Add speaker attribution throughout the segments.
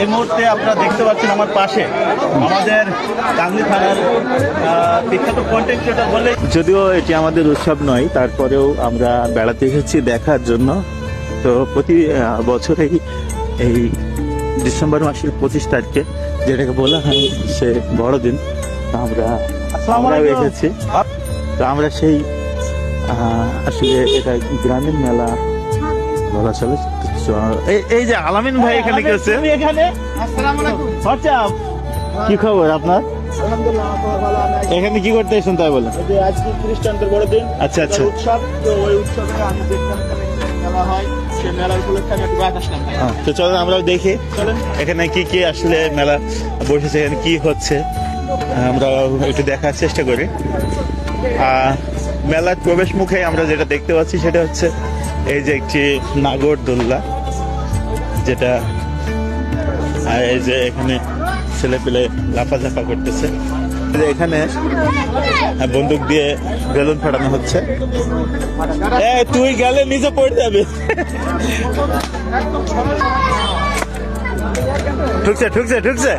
Speaker 1: এই মুহূর্তে আপনারা দেখতে পাচ্ছেন আমার পাশে আমাদের টাঙ্গলী থানার বিখ্যাত কন্টেন্ট ক্রিয়েটর বলে, যদিও এটি আমাদের উৎসব নয়, তারপরেও আমরা বেড়াতে এসেছি দেখার জন্য। তো প্রতি বছরেই এই ডিসেম্বর মাসের 25 তারিখে, যেটাকে বলা হয় সে বড়দিন, আমরা এসেছি। তো আমরা সেই আসলে এটা গ্রামীণ মেলা বলা চলে। এই যে আলামিন ভাই এখানে গেছে, কি খবর আপনার? এখানে কি করতে এসেছেন তাই বলেন?
Speaker 2: আজকে খ্রিস্টানদের বড়দিন,
Speaker 1: আচ্ছা আচ্ছা,
Speaker 2: উৎসব। তো ওই উৎসবে আমি দেখলাম মেলা হয়, সে মেলা উপলক্ষে আমি একটু বাইরে আসলাম।
Speaker 1: তো চলেন আমরাও দেখি এখানে কি কি আসলে মেলা বসেছে, এখানে কি হচ্ছে আমরা একটু দেখার চেষ্টা করি। মেলার প্রবেশ মুখে আমরা যেটা দেখতে পাচ্ছি সেটা হচ্ছে এই যে একটি নাগরদোল্লা, যেটা এই যে এখানে ছেলে পেলে লাফাঝাফা করতেছে। এখানে বন্দুক দিয়ে বেলুন ফাটানো হচ্ছে। তুই গেলে নিচে পড়ে যাবে। ঢুকছে ঢুকছে ঢুকছে।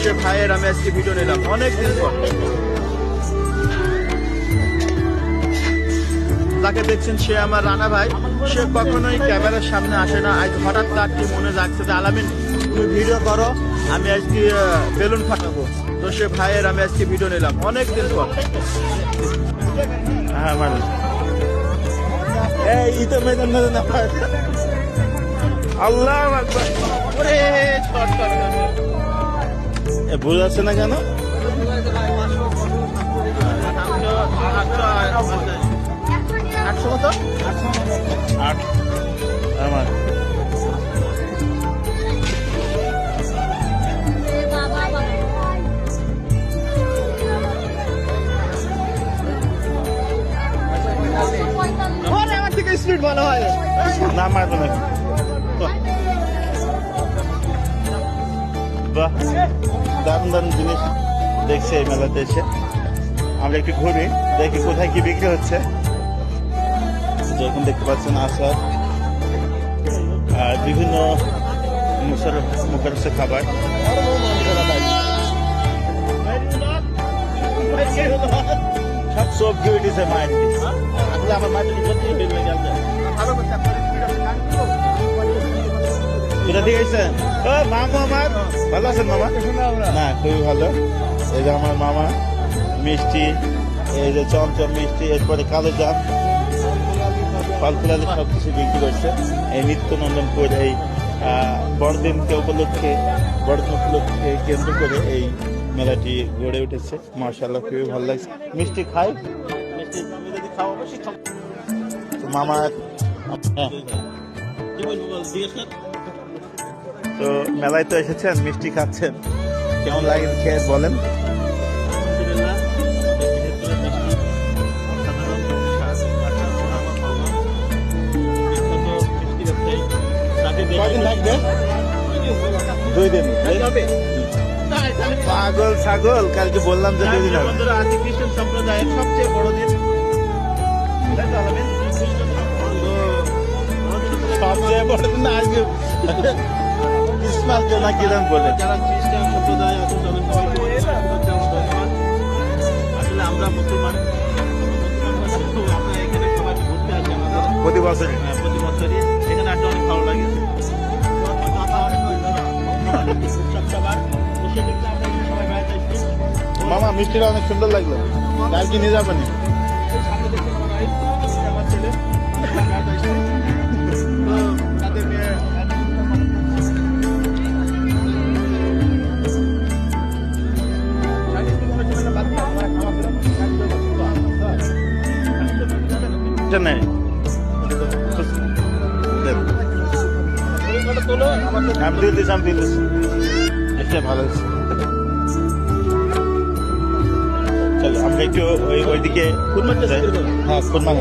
Speaker 2: সে ভাইয়ের আমি আজকে ভিডিও নিলাম অনেকদিন পর। যাকে দেখছেন সে আমার রানা ভাই, সে কখনোই ক্যামেরার সামনে আসে না। আজ হঠাৎ তার কি মনে যাচ্ছে যে আলামিন তুমি ভিডিও করো, আমি আজকে বেলুন ফাটাবো। তো সে ভাইয়ের আমি আজকে ভিডিও নিলাম অনেকদিন পর।
Speaker 1: হ্যাঁ মানুষ এই তো মেয়েদের না আল্লাহ ভুল আছে না কেন? আমার
Speaker 2: থেকে স্পিড ভালো হয়
Speaker 1: না মারবো না। বাহ, দারুণ দারুণ জিনিস দেখছি এই মেলাতে এসে। আমরা একটু ঘুরি, দেখি কোথায় কি বিক্রি হচ্ছে। যখন দেখতে পাচ্ছেন আচার আর বিভিন্ন মুখরোচক খাবার। সব গিয়ে উঠেছে মায়ের দিকে। আমার মায়ের কোথা থেকে এসেছেন? ও মামা, আমার ভালো আছেন মামা? না খুবই ভালো। এই যে আমার মামা মিষ্টি, এই যে চমচম মিষ্টি, এরপরে কালো জাম, ফলফুলালি সব কিছু বিক্রি করছে এই নিত্যনন্দনপুর। এই বড়দিনকে উপলক্ষে, বড়দিন উপলক্ষে কেন্দ্র করে এই মেলাটি গড়ে উঠেছে। মাশাআল্লাহ খুবই ভালো লাগছে। মিষ্টি খাই, মিষ্টি আমি যদি খাও অবশ্যই খাবো। মামা তো মেলায় তো এসেছেন, মিষ্টি খাচ্ছেন, কেমন লাগে খেয়ে বলেন? কয়দিন থাকবে? 2 দিন। পাগল ছাগল, কালকে বললাম যে 2 দিন হবে।
Speaker 2: আজকে খ্রিস্টান সম্প্রদায়ের সবচেয়ে বড় দিন,
Speaker 1: সবচেয়ে বড় দিন আজকে ক্রিসমাস ডে না কিরম বলে।
Speaker 2: যারা খ্রিস্টান সম্প্রদায় আছে তাদের সবাইকে আসলে আমরা মুসলমান, আমরা এখানে সবাই ঘুরতে আসি আমাদের
Speaker 1: প্রতি বছরই।
Speaker 2: প্রতি বছরই এখানে আসলে অনেক ভালো লাগে।
Speaker 1: মামা মিষ্টিটা অনেক সুন্দর লাগলো, আর কি নিয়ে যাবেন?
Speaker 2: আমার ছেলে তাদের মেয়ে
Speaker 1: নেই আমি দিয়ে দিচ্ছি, আমি দিয়ে দিচ্ছি। এটা ভালো হয়েছে। চলো আমরা একটু ওইদিকে। হ্যাঁ কুরমা।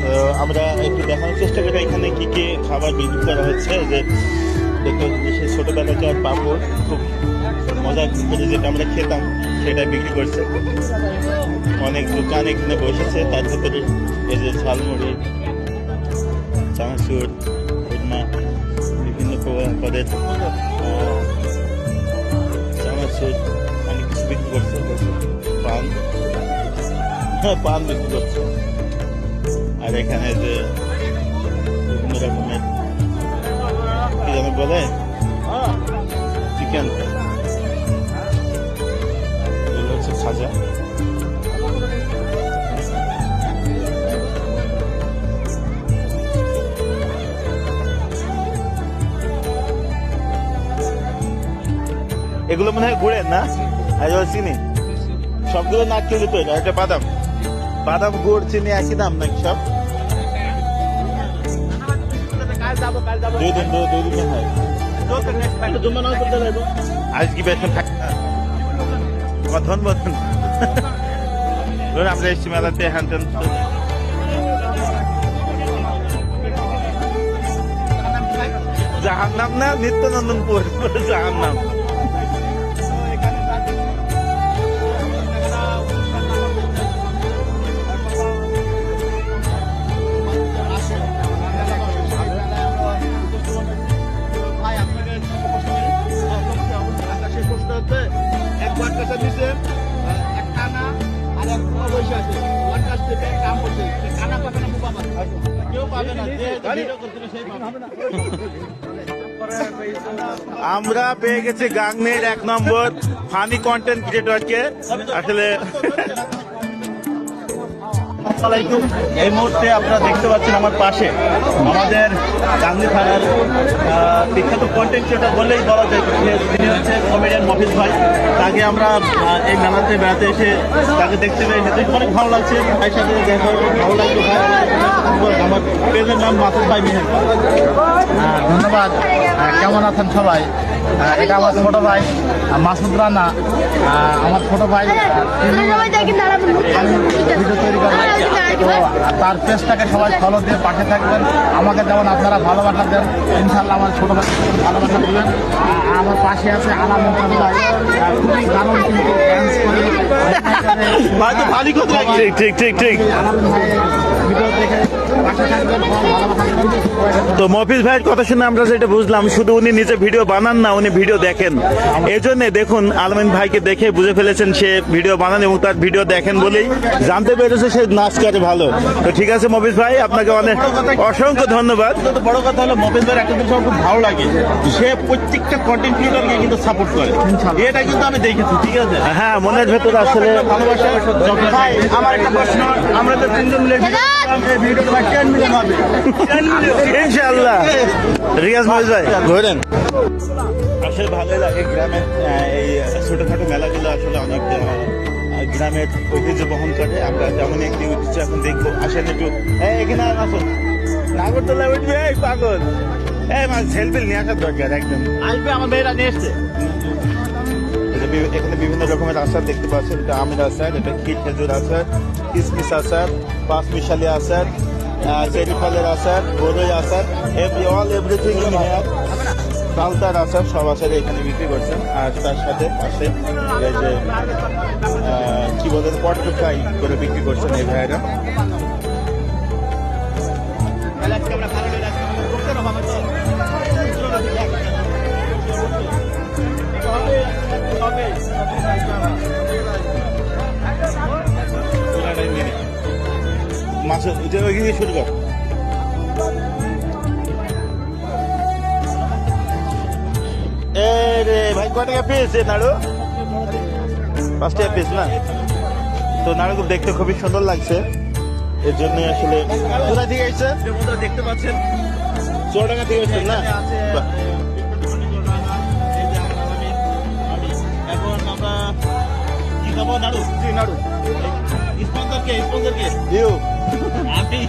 Speaker 1: তো আমরা একটু দেখানোর চেষ্টা করি এখানে কি কি খাবার বিক্রি করা হচ্ছে। যে দেখতে পাচ্ছি সে ছোটবেলাকার পাপড় খুব মজা করে যেটা আমরা খেতাম সেটা বিক্রি করছে। অনেক দোকান এখানে বসেছে, তার ভিতরে এই যে ঝালমুড়ি, চানাচুর, খুরমা, বিভিন্ন পদের চানাচুর অনেক কিছু বিক্রি করছে। পান, হ্যাঁ পান বিক্রি করছে। আর এখানে যে বিভিন্ন রকমের কি যেন বলে চিকেন, এগুলো হচ্ছে খাজা। এগুলো মনে হয় গুড়ের না, চিনি সবগুলো নারকেল তৈরি। এটা বাদাম, বাদাম গুড় চিনি একই দাম নাকি সব? দুই দিন হয়। আজ কি বেতন থাকে না, কথন বথন। আমরা এসছি মেলাতে হ্যান্ডেন জাহান নাম না, নিত্যনন্দনপুর জাহান নাম। আমরা পেয়ে গেছি গাংনীর 1 নম্বর ফানি কন্টেন্ট ক্রিয়েটরকে। আসলে এই মুহূর্তে আপনারা দেখতে পাচ্ছেন আমার পাশে আমাদের গাংনী থানার বিখ্যাত কন্টেন্ট ক্রিয়েটর বললেই বলা যায়, তিনি হচ্ছে কমেডিয়ান মফিজ ভাই। তাকে আমরা এই মেলাতে বেড়াতে এসে তাকে দেখতে পেয়ে অনেক ভালো লাগছে। ভাইয়ের সাথে দেখা ভালো লাগছে। আমার পেজের নাম মাসুদ ভাই মিহের।
Speaker 3: ধন্যবাদ। কেমন আছেন সবাই? এটা আমার ছোট ভাই মাসুদ রানা। আমার ছোট ভাই ভিডিও তৈরি করে, তো তার পেজটাকে সবাই ফলো দিয়ে পাশে থাকবেন। আমাকে যেমন আপনারা ভালোবাসা দেন, ইনশাল্লাহ আমার ছোট ভাই ভালোবাসা দেবেন। আমার পাশে আছে আলামিন ভাই, খুবই দারুণ কিন্তু ডান্স করে।
Speaker 1: ঠিক ঠিক ঠিক।
Speaker 3: আলামিন ভাই ভিডিও দেখে পাশে থাকবেন, ভালোবাসা দেবেন।
Speaker 1: তো মফিজ ভাইয়ের কথা শুনে আমরা যেটা বুঝলাম, শুধু উনি নিজে ভিডিও বানান না, উনি ভিডিও দেখেন। এই জন্য দেখুন আলমিন ভাইকে দেখে বুঝে ফেলেছেন সে ভিডিও বানান, এবং তার ভিডিও দেখেন বলেই জানতে পেরেছে সে নাচ করে ভালো। তো ঠিক আছে মফিজ ভাই, আপনাকে অনেক অসংখ্য ধন্যবাদ।
Speaker 2: বড় কথা হলো মফিজ ভাইয়ের একটা জিনিস আমার খুব ভালো লাগে, সে প্রত্যেকটা কন্টেন্ট ক্রিয়েটরকে কিন্তু সাপোর্ট করে। এটা কিন্তু আমি দেখেছি, ঠিক আছে?
Speaker 1: হ্যাঁ, মনের ভেতরে আসলে
Speaker 2: ভালোবাসা। ভাই আমার একটা প্রশ্ন, আমরা তো 3 জন মিলে ভিডিওটা 10 মিলিয়ন হবে।
Speaker 1: ইনশাআল্লাহ। রিয়াজ মফিজ ভাই ঘোরেন। আসলে ভালোই লাগে গ্রামের এই ছোটখাটো মেলাগুলো, আসলে অনেক গ্রামের ঐতিহ্য বহন করে। আমরা যেমন একটি ঐতিহ্য এখন দেখবো। আসেন একটু এখানে আসুন, নাগরদোলা উঠবে এই পাগল। মাছ ঝেলবিল নিয়ে আসার দরকার একদম।
Speaker 2: আসবে, আমার মেয়েরা নিয়ে এসছে।
Speaker 1: এখানে বিভিন্ন রকমের আচার দেখতে পাচ্ছেন। এটা আমের আচার, এটা ক্ষীর খেজুর আচার, কিসমিস আচার, 5 মিশালি আচার, চেরি ফলের আচার, বড়ই আচার, এভরিথিং ইন হেয়ার। তালতার আচার, সব আচার এখানে বিক্রি করছেন। আর তার সাথে পাশে এই যে কি বলেন পটেটো ফ্রাই করে বিক্রি করছেন এই ভাইয়েরা। মাছ ওইখানে শুরু কর। রে ভাই কয় টাকা পিস নাড়ু? 5 টাকা পিস না? তো নাড়ু দেখতে খুবই সুন্দর লাগছে, এর জন্য আসলে। কোথা থেকে এসছে
Speaker 2: দেখতে পাচ্ছেন?
Speaker 1: চুয়াডাঙ্গা থেকে এসছেন না?
Speaker 2: এখন আমরা কি খাবো? নাড়ু। নাড়ু স্পন্সর কে? স্পন্সর কে?
Speaker 1: ইউ
Speaker 2: আমি।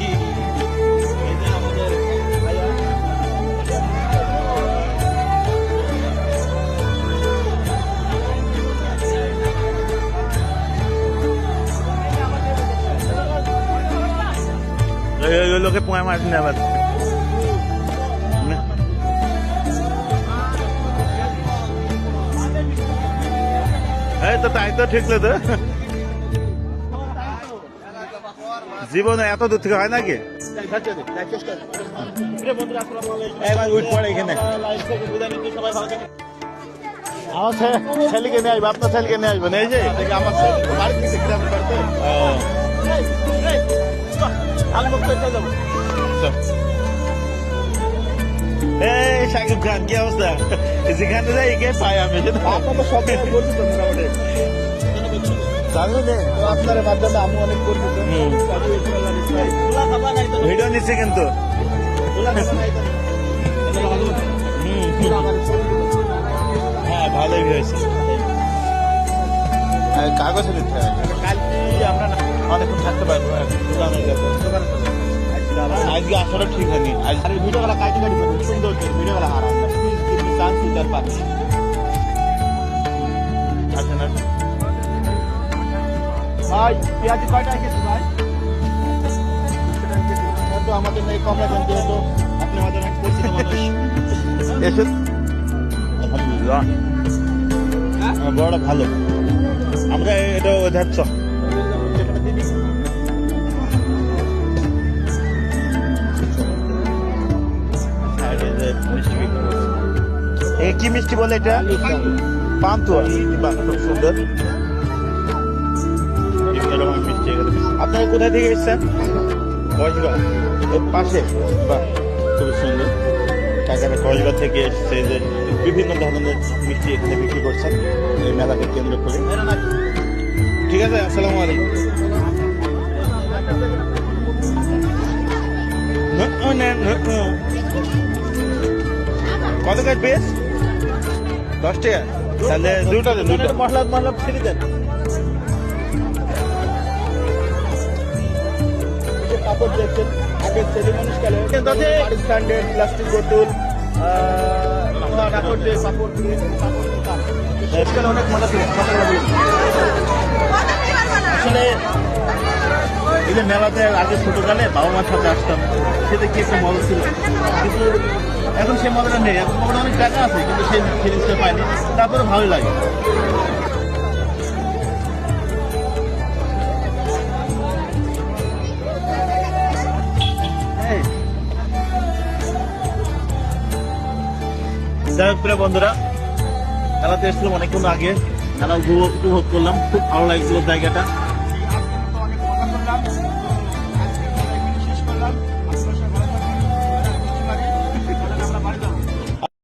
Speaker 1: ওই লোকে পোয়া মারছেন আবার এই তো তাই তো ঠিক তো জীবনে এত দূর থেকে হয় নাকি এবার উঠ পড়ে এখানে আমার ছেলেকে নিয়ে আসবো আপনার ছেলেকে নিয়ে আসবেন এই যে
Speaker 2: আমার বাড়ি থেকে গ্রামের বাড়িতে
Speaker 1: এই শাকিব খান কি অবস্থা যেখানে যাই কে পাই আমি
Speaker 2: আপনার তো সব বলছি তো মোটামুটি আপনার মাধ্যমে আমি অনেক পরিচিত
Speaker 1: ভিডিও নিচ্ছে কিন্তু হ্যাঁ ভালোই হয়েছে কাগজ নিতে হবে
Speaker 2: কালকে আমরা
Speaker 1: অনেকক্ষণ থাকতে পারবো দোকানের কাছে আজকে আসলে ঠিক হয়নি আজ
Speaker 2: আর ভিডিও করা কাটি কাটি সুন্দর ভিডিও করা হারাম চান্স সুন্দর পাচ্ছি
Speaker 1: আছে না
Speaker 2: ভাই পেঁয়াজি কয়টা গেছে ভাই তো আমাদের এই কমলা দেন যেহেতু আপনি আমাদের অনেক পরিচিত মানুষ
Speaker 1: এসে আলহামদুলিল্লাহ বড়টা ভালো আমরা এটা যাচ্ছ কি মিষ্টি বলে এটা পান্তুয়া বাহ খুব সুন্দর মিষ্টি আপনারা কোথায় থেকে এসছেন কসবা এর পাশে বাহ খুবই সুন্দর কাকারা কসবা থেকে এসছে যে বিভিন্ন ধরনের মিষ্টি এখানে বিক্রি করছেন এই মেলাকে কেন্দ্র করে ঠিক আছে আসসালামু আলাইকুম কত কাজ বেশ 10 টাকা তাহলে দুটো দেন দুটো
Speaker 2: মশলা ফ্রি দেন কাপড় দেখছেন আগের ছেলে মানুষ গেলে বাড়ির স্ট্যান্ডার্ড প্লাস্টিক বোতল কাপড় দিয়ে কাপড় দিয়ে এখানে অনেক মজা ছিল
Speaker 1: আসলে এই যে মেলাতে আগে ছোটকালে বাবা মার সাথে আসতাম সেটা কি একটা মজা ছিল কিন্তু এখন সেই মজাটা নেই এখন মনে অনেক টাকা আছে কিন্তু সেই জিনিসটা পাইনি তারপরে ভালোই লাগে যাই হোক প্রিয় বন্ধুরা মেলাতে এসেছিলাম অনেকক্ষণ আগে মেলা উপভোগ করলাম খুব ভালো লাগছিল জায়গাটা